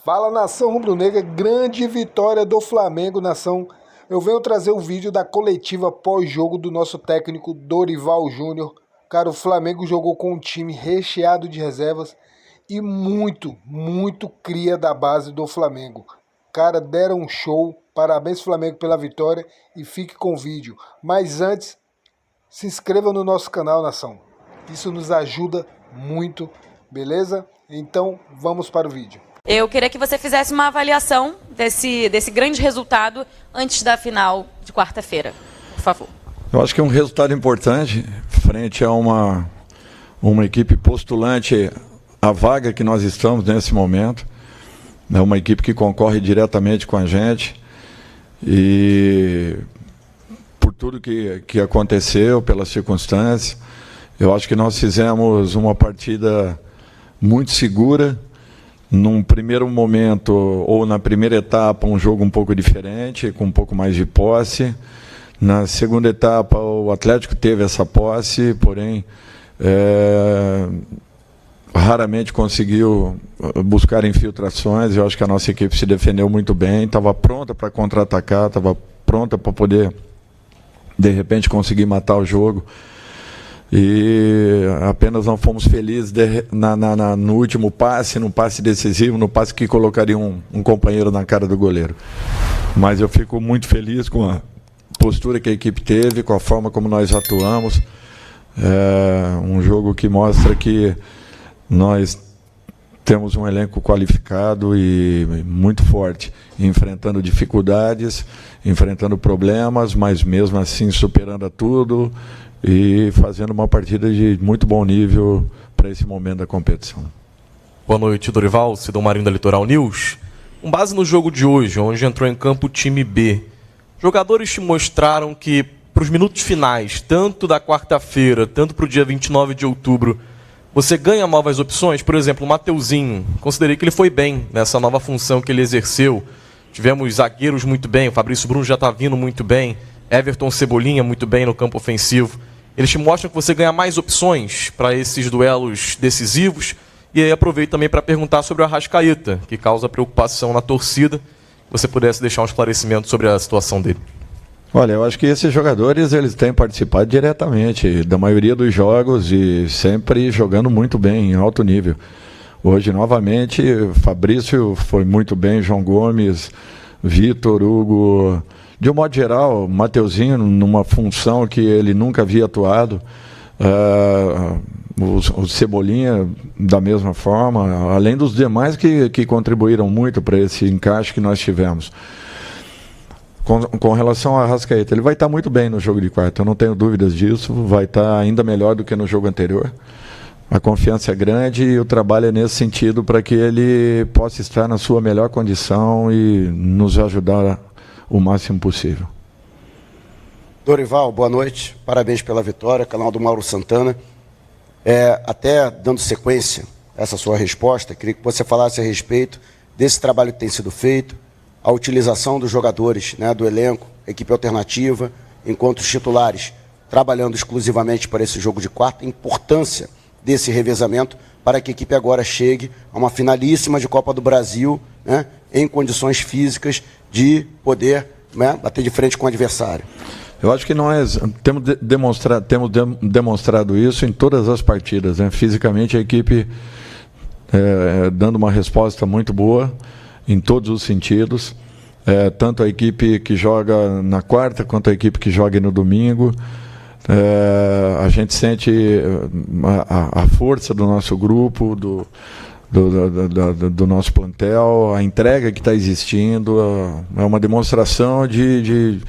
Fala, nação rubro-negra, grande vitória do Flamengo, nação. Eu venho trazer o vídeo da coletiva pós-jogo do nosso técnico Dorival Júnior. Cara, o Flamengo jogou com um time recheado de reservas e muito cria da base do Flamengo. Cara, deram um show. Parabéns, Flamengo, pela vitória e fique com o vídeo. Mas antes, se inscreva no nosso canal, nação. Isso nos ajuda muito, beleza? Então, vamos para o vídeo. Eu queria que você fizesse uma avaliação desse grande resultado antes da final de quarta-feira, por favor. Eu acho que é um resultado importante frente a uma equipe postulante à vaga que nós estamos nesse momento. É uma equipe que concorre diretamente com a gente e por tudo que aconteceu, pelas circunstâncias, eu acho que nós fizemos uma partida muito segura. Num primeiro momento, ou na primeira etapa, um jogo um pouco diferente, com um pouco mais de posse. Na segunda etapa, o Atlético teve essa posse, porém, raramente conseguiu buscar infiltrações. Eu acho que a nossa equipe se defendeu muito bem, estava pronta para contra-atacar, estava pronta para poder, de repente, conseguir matar o jogo. E apenas não fomos felizes no último passe, no passe decisivo, no passe que colocaria um companheiro na cara do goleiro. Mas eu fico muito feliz com a postura que a equipe teve, com a forma como nós atuamos. É um jogo que mostra que nós temos um elenco qualificado e muito forte, enfrentando dificuldades, enfrentando problemas, mas mesmo assim superando a tudo e fazendo uma partida de muito bom nível para esse momento da competição. Boa noite, Dorival, Cidão Marinho da Litoral News. Com base no jogo de hoje, onde entrou em campo o time B, jogadores te mostraram que, para os minutos finais, tanto da quarta-feira, tanto para o dia 29 de outubro, você ganha novas opções. Por exemplo, o Mateuzinho, considerei que ele foi bem nessa nova função que ele exerceu. Tivemos zagueiros muito bem, o Fabrício Bruno já está vindo muito bem, Everton Cebolinha muito bem no campo ofensivo. Eles te mostram que você ganha mais opções para esses duelos decisivos. E aí aproveito também para perguntar sobre o Arrascaeta, que causa preocupação na torcida. Se você pudesse deixar um esclarecimento sobre a situação dele. Olha, eu acho que esses jogadores eles têm participado diretamente da maioria dos jogos e sempre jogando muito bem, em alto nível. Hoje, novamente, Fabrício foi muito bem, João Gomes, Vitor, Hugo. De um modo geral, Mateuzinho, numa função que ele nunca havia atuado, o Cebolinha, da mesma forma, além dos demais que contribuíram muito para esse encaixe que nós tivemos. Com relação ao Arrascaeta, ele vai estar muito bem no jogo de quarta, eu não tenho dúvidas disso, vai estar ainda melhor do que no jogo anterior. A confiança é grande e o trabalho é nesse sentido para que ele possa estar na sua melhor condição e nos ajudar o máximo possível. Dorival, boa noite, parabéns pela vitória, canal do Mauro Santana. Até dando sequência a essa sua resposta, queria que você falasse a respeito desse trabalho que tem sido feito, a utilização dos jogadores, né, do elenco, equipe alternativa, enquanto os titulares trabalhando exclusivamente para esse jogo de quarta, a importância desse revezamento para que a equipe agora chegue a uma finalíssima de Copa do Brasil, né, em condições físicas de poder, né, bater de frente com o adversário. Eu acho que nós temos demonstrado isso em todas as partidas, né? Fisicamente a equipe dando uma resposta muito boa em todos os sentidos, tanto a equipe que joga na quarta quanto a equipe que joga no domingo. A gente sente a força do nosso grupo, do nosso plantel, a entrega que está existindo, é uma demonstração de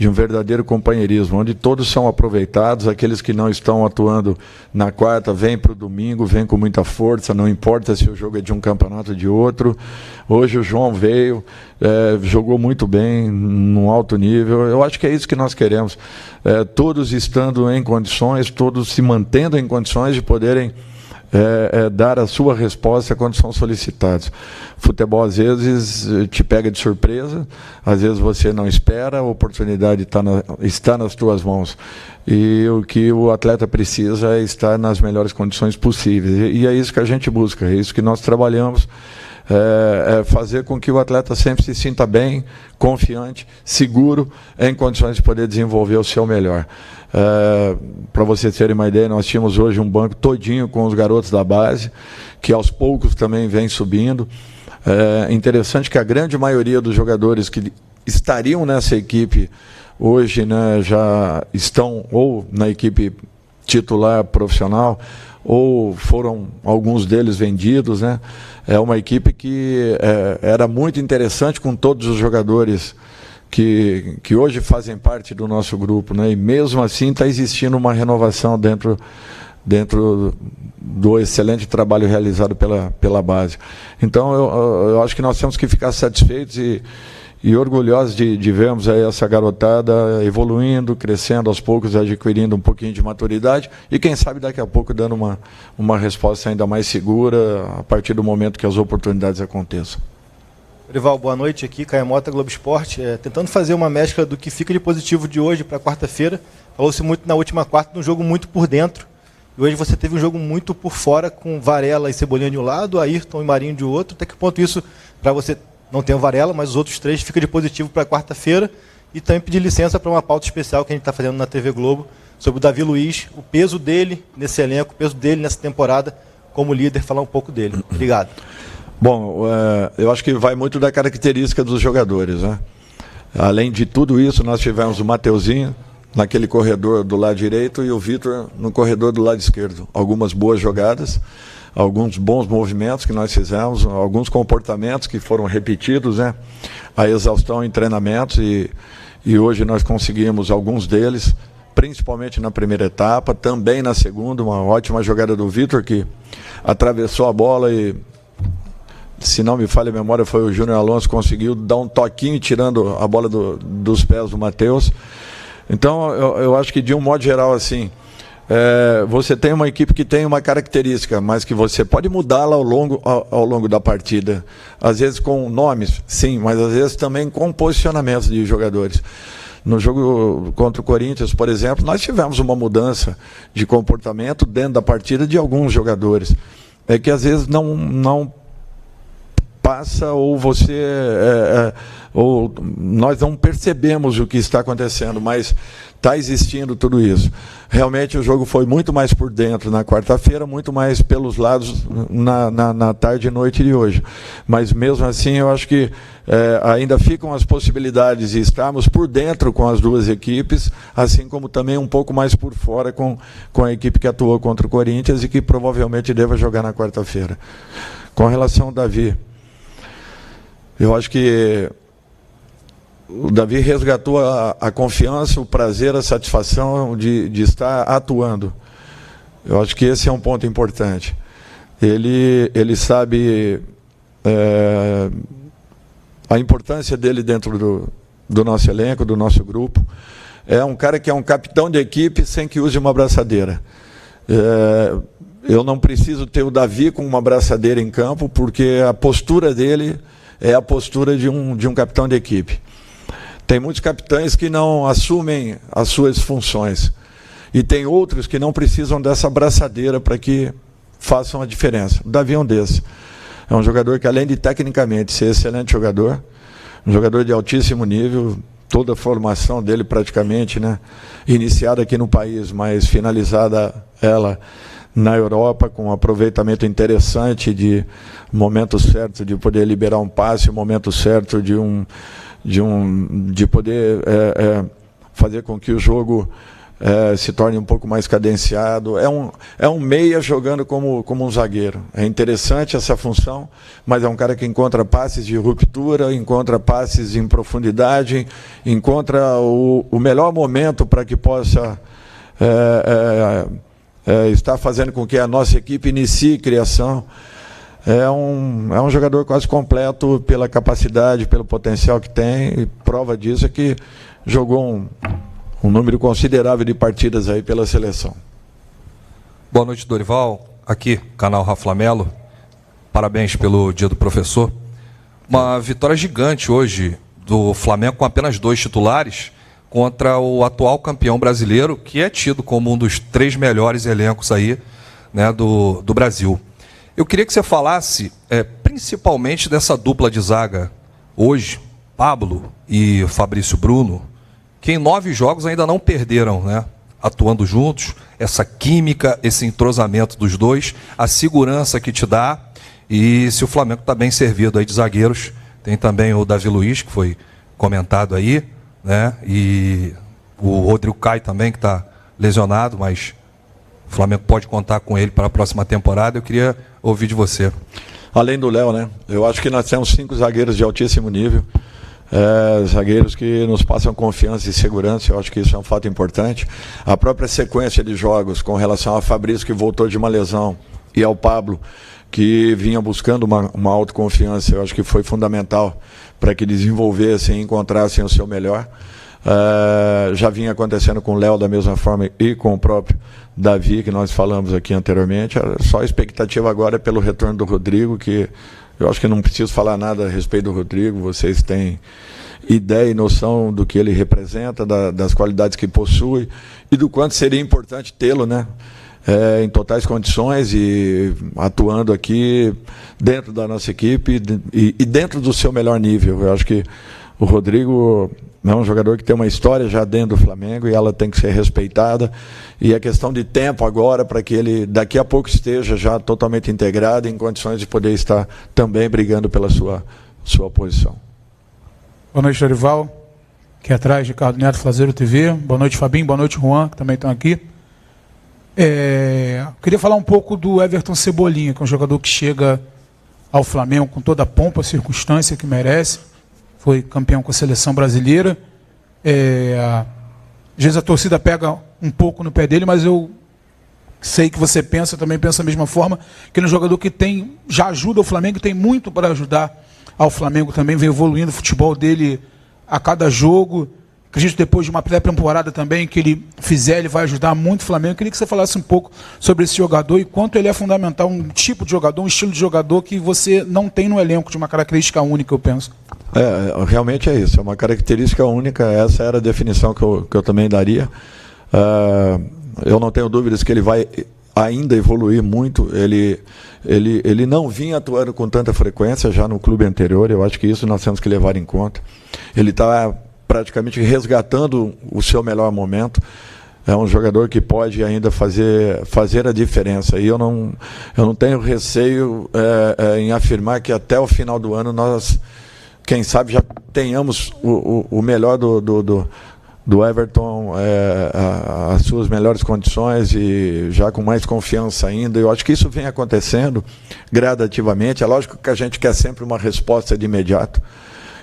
um verdadeiro companheirismo, onde todos são aproveitados, aqueles que não estão atuando na quarta, vêm para o domingo, vêm com muita força, não importa se o jogo é de um campeonato ou de outro. Hoje o João veio, jogou muito bem, num alto nível. Eu acho que é isso que nós queremos, todos estando em condições, todos se mantendo em condições de poderem dar a sua resposta quando são solicitados. Futebol, às vezes, te pega de surpresa, às vezes você não espera, a oportunidade está nas tuas mãos. E o que o atleta precisa é estar nas melhores condições possíveis. E é isso que a gente busca, é isso que nós trabalhamos. fazer com que o atleta sempre se sinta bem, confiante, seguro, em condições de poder desenvolver o seu melhor. Para vocês terem uma ideia, nós tínhamos hoje um banco todinho com os garotos da base, que aos poucos também vem subindo. É interessante que a grande maioria dos jogadores que estariam nessa equipe hoje, né, já estão ou na equipe titular profissional, ou foram alguns deles vendidos, né? É uma equipe que era muito interessante, com todos os jogadores que hoje fazem parte do nosso grupo, né? E mesmo assim está existindo uma renovação dentro do excelente trabalho realizado pela base. Então eu acho que nós temos que ficar satisfeitos e orgulhosos de vermos aí essa garotada evoluindo, crescendo aos poucos, adquirindo um pouquinho de maturidade e quem sabe daqui a pouco dando uma resposta ainda mais segura a partir do momento que as oportunidades aconteçam. Dorival, boa noite, aqui Caio Mota, Globo Esporte, tentando fazer uma mescla do que fica de positivo de hoje para quarta-feira. Falou-se muito na última quarta, num jogo muito por dentro, e hoje você teve um jogo muito por fora, com Varela e Cebolinha de um lado, Ayrton e Marinho de outro. Até que ponto isso, para você, não tem o Varela, mas os outros três, fica de positivo para quarta-feira? E também pedir licença para uma pauta especial que a gente está fazendo na TV Globo, sobre o Davi Luiz, o peso dele nesse elenco, o peso dele nessa temporada como líder, falar um pouco dele. Obrigado. Bom, eu acho que vai muito da característica dos jogadores, né? Além de tudo isso, nós tivemos o Mateuzinho naquele corredor do lado direito e o Vitor no corredor do lado esquerdo. Algumas boas jogadas, alguns bons movimentos que nós fizemos, alguns comportamentos que foram repetidos, né? A exaustão em treinamentos e hoje nós conseguimos alguns deles, principalmente na primeira etapa, também na segunda, uma ótima jogada do Vitor que atravessou a bola e, se não me falha a memória, foi o Júnior Alonso que conseguiu dar um toquinho tirando a bola dos pés do Matheus. Então eu acho que de um modo geral assim, você tem uma equipe que tem uma característica, mas que você pode mudá-la ao longo da partida. Às vezes com nomes, sim, mas às vezes também com posicionamentos de jogadores. No jogo contra o Corinthians, por exemplo, nós tivemos uma mudança de comportamento dentro da partida de alguns jogadores. É que às vezes não passa ou ou nós não percebemos o que está acontecendo, mas está existindo tudo isso. Realmente o jogo foi muito mais por dentro na quarta-feira, muito mais pelos lados na tarde e noite de hoje. Mas mesmo assim eu acho que ainda ficam as possibilidades de estarmos por dentro com as duas equipes, assim como também um pouco mais por fora com a equipe que atuou contra o Corinthians e que provavelmente deva jogar na quarta-feira. Com relação ao Davi, eu acho que o Davi resgatou a confiança, o prazer, a satisfação de estar atuando. Eu acho que esse é um ponto importante. Ele sabe a importância dele dentro do nosso elenco, do nosso grupo. É um cara que é um capitão de equipe sem que use uma braçadeira. Eu não preciso ter o Davi com uma braçadeira em campo, porque a postura dele é a postura de um capitão de equipe. Tem muitos capitães que não assumem as suas funções. E tem outros que não precisam dessa braçadeira para que façam a diferença. O Davi é um desses. É um jogador que, além de tecnicamente ser excelente jogador, um jogador de altíssimo nível, toda a formação dele praticamente, né, iniciada aqui no país, mas finalizada ela na Europa, com um aproveitamento interessante de momento certo de poder liberar um passe, o momento certo de poder fazer com que o jogo se torne um pouco mais cadenciado. É um meia jogando como um zagueiro. É interessante essa função, mas é um cara que encontra passes de ruptura, encontra passes em profundidade, encontra o melhor momento para que possa estar fazendo com que a nossa equipe inicie criação. É um jogador quase completo pela capacidade, pelo potencial que tem, e prova disso é que jogou um número considerável de partidas aí pela seleção. Boa noite, Dorival. Aqui, canal Rafa Melo. Parabéns pelo Dia do Professor. Uma vitória gigante hoje do Flamengo com apenas 2 titulares contra o atual campeão brasileiro, que é tido como um dos 3 melhores elencos aí, né, do Brasil. Eu queria que você falasse, principalmente dessa dupla de zaga hoje, Pablo e Fabrício Bruno, que em 9 jogos ainda não perderam, né? Atuando juntos, essa química, esse entrosamento dos dois, a segurança que te dá. E se o Flamengo está bem servido aí de zagueiros, tem também o Davi Luiz, que foi comentado aí, né? E o Rodrigo Caio também, que está lesionado, mas o Flamengo pode contar com ele para a próxima temporada. Eu queria ouvir de você. Além do Léo, né? Eu acho que nós temos 5 zagueiros de altíssimo nível. Zagueiros que nos passam confiança e segurança. Eu acho que isso é um fato importante. A própria sequência de jogos com relação ao Fabrício, que voltou de uma lesão, e ao Pablo, que vinha buscando uma autoconfiança, eu acho que foi fundamental para que desenvolvessem e encontrassem o seu melhor. Já vinha acontecendo com o Léo da mesma forma e com o próprio Davi, que nós falamos aqui anteriormente. Só a expectativa agora é pelo retorno do Rodrigo, que eu acho que não preciso falar nada a respeito do Rodrigo. Vocês têm ideia e noção do que ele representa, das qualidades que possui e do quanto seria importante tê-lo, né? Em totais condições e atuando aqui dentro da nossa equipe e dentro do seu melhor nível. Eu acho que o Rodrigo é um jogador que tem uma história já dentro do Flamengo e ela tem que ser respeitada, e é questão de tempo agora para que ele daqui a pouco esteja já totalmente integrado, em condições de poder estar também brigando pela sua posição. Boa noite, Dorival. Aqui atrás, Ricardo Neto, Flazeiro TV. Boa noite, Fabinho. Boa noite, Juan, que também estão aqui. Queria falar um pouco do Everton Cebolinha, que é um jogador que chega ao Flamengo com toda a pompa, a circunstância que merece. Foi campeão com a seleção brasileira. Às vezes a torcida pega um pouco no pé dele, mas eu sei que você pensa, também pensa da mesma forma, que ele é um jogador que já ajuda o Flamengo, tem muito para ajudar ao Flamengo também, vem evoluindo o futebol dele a cada jogo. Acredito que depois de uma pré-temporada também que ele fizer, ele vai ajudar muito o Flamengo. Eu queria que você falasse um pouco sobre esse jogador e quanto ele é fundamental, um tipo de jogador, um estilo de jogador que você não tem no elenco, de uma característica única, eu penso. Realmente é isso, é uma característica única, essa era a definição que eu também daria. Eu não tenho dúvidas que ele vai ainda evoluir muito. Ele não vinha atuando com tanta frequência já no clube anterior, eu acho que isso nós temos que levar em conta. Ele está praticamente resgatando o seu melhor momento. É um jogador que pode ainda fazer a diferença. E eu não tenho receio em afirmar que até o final do ano nós, quem sabe, já tenhamos o melhor do Everton, as suas melhores condições e já com mais confiança ainda. Eu acho que isso vem acontecendo gradativamente. É lógico que a gente quer sempre uma resposta de imediato.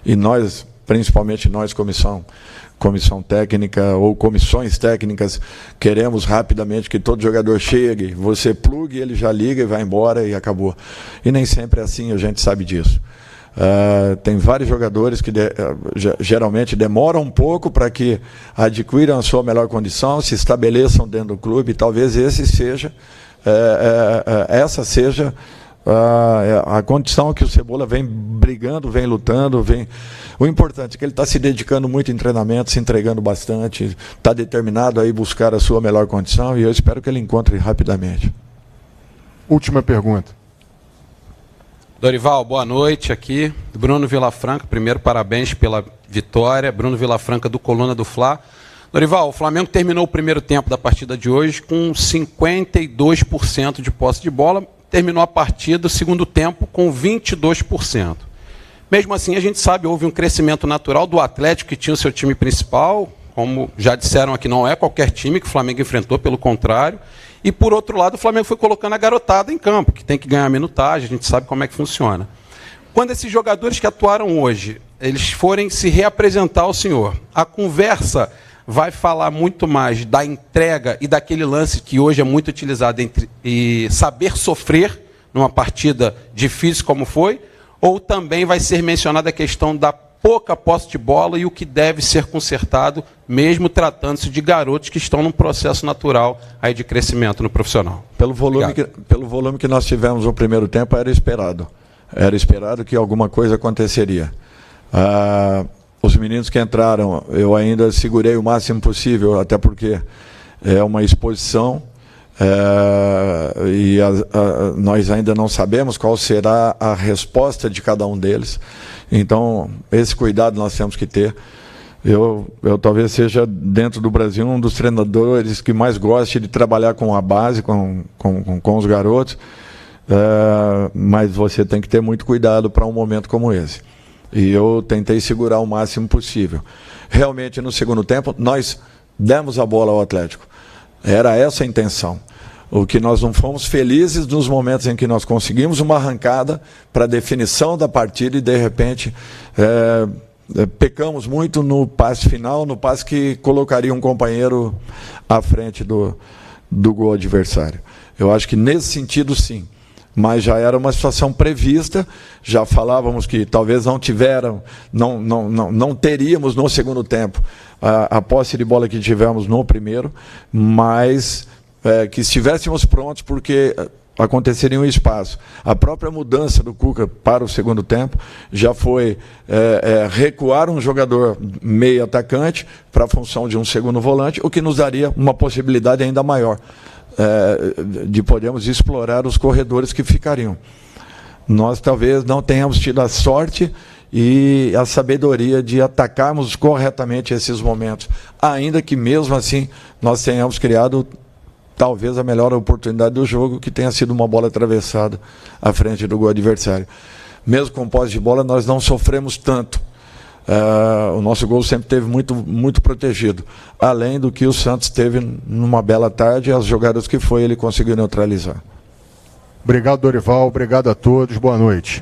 E nós, principalmente nós, comissão técnica ou comissões técnicas, queremos rapidamente que todo jogador chegue, você plugue, ele já liga e vai embora e acabou. E nem sempre é assim, a gente sabe disso. Tem vários jogadores que geralmente demoram um pouco para que adquiram a sua melhor condição, se estabeleçam dentro do clube, e talvez essa seja a condição que o Cebola vem brigando, vem lutando, O importante é que ele está se dedicando muito em treinamento, se entregando bastante, está determinado a ir buscar a sua melhor condição, e eu espero que ele encontre rapidamente. Última pergunta. Dorival, boa noite aqui. Bruno Vilafranca, primeiro parabéns pela vitória. Bruno Vilafranca do Coluna do Fla. Dorival, o Flamengo terminou o primeiro tempo da partida de hoje com 52% de posse de bola, terminou a partida, o segundo tempo, com 22%. Mesmo assim, a gente sabe, houve um crescimento natural do Atlético, que tinha o seu time principal, como já disseram aqui, não é qualquer time que o Flamengo enfrentou, pelo contrário. E, por outro lado, o Flamengo foi colocando a garotada em campo, que tem que ganhar minutagem, a gente sabe como é que funciona. Quando esses jogadores que atuaram hoje, eles forem se reapresentar ao senhor, a conversa vai falar muito mais da entrega e daquele lance que hoje é muito utilizado e saber sofrer numa partida difícil como foi, ou também vai ser mencionada a questão da pouca posse de bola e o que deve ser consertado, mesmo tratando-se de garotos que estão num processo natural aí de crescimento no profissional. Pelo volume que nós tivemos no primeiro tempo, era esperado. Era esperado que alguma coisa aconteceria. Os meninos que entraram, eu ainda segurei o máximo possível, até porque é uma exposição. Nós ainda não sabemos qual será a resposta de cada um deles. Então, esse cuidado nós temos que ter. Eu talvez seja, dentro do Brasil, um dos treinadores que mais goste de trabalhar com a base, com os garotos, mas você tem que ter muito cuidado para um momento como esse. E eu tentei segurar o máximo possível. Realmente, no segundo tempo, nós demos a bola ao Atlético. Era essa a intenção. O que nós não fomos felizes nos momentos em que nós conseguimos uma arrancada para a definição da partida e, de repente, pecamos muito no passe final, no passe que colocaria um companheiro à frente do gol adversário. Eu acho que nesse sentido, sim. Mas já era uma situação prevista, já falávamos que talvez não teríamos no segundo tempo a posse de bola que tivemos no primeiro, mas que estivéssemos prontos, porque aconteceria um espaço. A própria mudança do Cuca para o segundo tempo já foi recuar um jogador meio atacante para a função de um segundo volante, o que nos daria uma possibilidade ainda maior de podermos explorar os corredores que ficariam. Nós talvez não tenhamos tido a sorte e a sabedoria de atacarmos corretamente esses momentos, ainda que mesmo assim nós tenhamos criado talvez a melhor oportunidade do jogo, que tenha sido uma bola atravessada à frente do gol adversário. Mesmo com posse de bola, nós não sofremos tanto. O nosso gol sempre teve muito protegido, além do que o Santos teve numa bela tarde, e as jogadas que foi, ele conseguiu neutralizar. Obrigado, Dorival. Obrigado a todos. Boa noite.